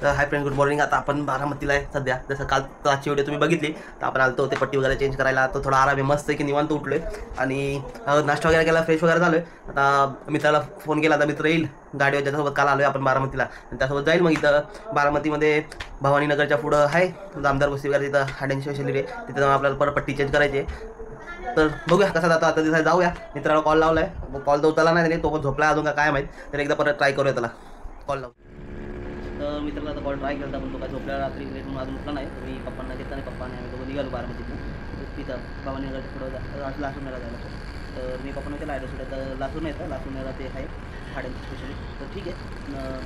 तर hi friend, good morning. आता आपण बारामतीला आहे सध्या. जसं कालची व्हिडिओ तुम्ही बघितली, तर आपण आलतो ते पट्टी वगैरे चेंज करायला. तो थोडा आराम आहे, मस्त आहे की निवांत उठलोय आणि नाश्ता वगैरे केला, फ्रेश वगैरे झालोय. आता मित्राला फोन केला, आता मित्र येईल गाडीवर, ज्याच्यासोबत काल आलोय आपण बारामतीला, आणि त्यासोबत जाईल. मग इथं बारामतीमध्ये भवानीनगरच्या पुढं आहे जामदार बस्ती वगैरे, तिथं हार्ड स्पेशली तिथे जाऊन आपल्याला परत पट्टी चेंज करायची आहे. तर बघूया कसा जातो. आता तिथे जाऊया. मित्राला कॉल लावलाय, कॉल तर उचलला नाही त्याने, तो पण झोपला अजून का काय माहीत. तर एकदा परत ट्राय करूया त्याला कॉल लावून. तर मित्राला आता कॉल ट्राय केला, पण तो काय झोपल्या रात्री लेट म्हणून अजून उठला नाही. मी पप्पांना घेतला नाही, पप्पाने आम्ही दोघं निघालो बारामतीतून. तिथं भवानीनगरच्या पुढं लासूनला जायला. तर मी पप्पांना केला ॲड्रेस होता, तर लासून येतं, लासूनला ते आहे हाडे स्पेशली. तर ठीक आहे,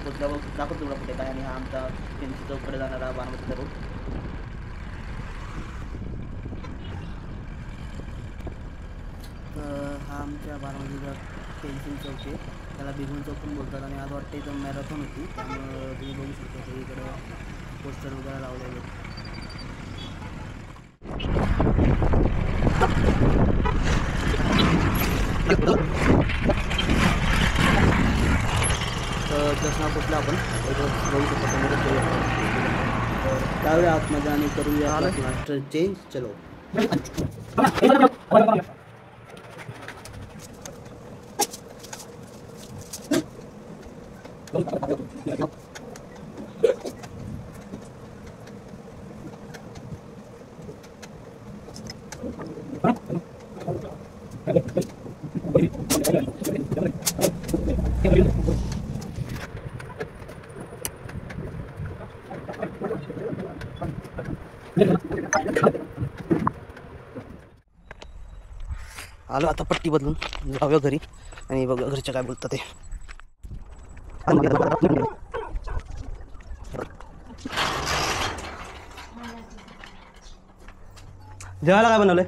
पोचल्यावर दाखवतो तुला कुठे काय. आणि हा आमचा पेन्सिल चौकडे जाणारा बारामतीचा रोड. हा आमच्या बारामतीचा पेन्सिल चौक आहे, त्याला बिगुन चौक पण बोलतात. आणि आज वाटतं इथं मॅरेथॉन होती, त्यामुळं तुम्ही बघू शकता सगळीकडे पोस्टर वगैरे लावलेले. तर जसं पोचलं आपण बघू शकतो. त्यावेळी आतमध्ये आणि करूया मास्टर चेंज. चलो. आलो आता पट्टी बदलून, जाऊया घरी आणि बघ घरचे काय बोलतात ते. जेवायला काय बनवलंय?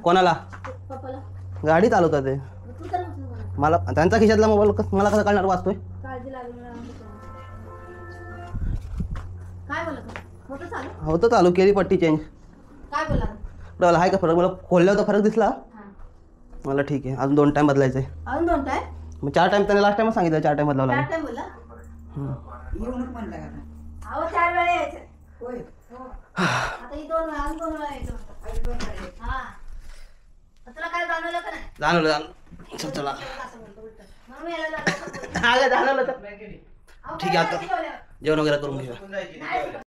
कोणाला? गाडीत आलो का ते? मला त्यांचा खिशातला मोबाईल मला कसं कळणार वाचतोय? होतं चालू, केली पट्टी चेंज. मला हाय का फरक? मला खोलल्या होता, फरक दिसला मला. ठीक आहे, अजून 2 टाइम बदलायचं आहे. अजून 2 टाइम? मग 4 टाइम त्याने लास्ट टाइम सांगितलं, 4 टाइम बदलावं लागेल. 4 टाइम बोलला? अहो 4 वेळा यायचं. होय. आता ही 2 वेळा, 2 वेळा यायचं. हां. तुला काय जाणवलं का नाही? जाणवलं. चल चला. म्हणून यायला लागलं. जाणवलं तर ठीक आहे, आता जेवण वगैरे करून घेऊया.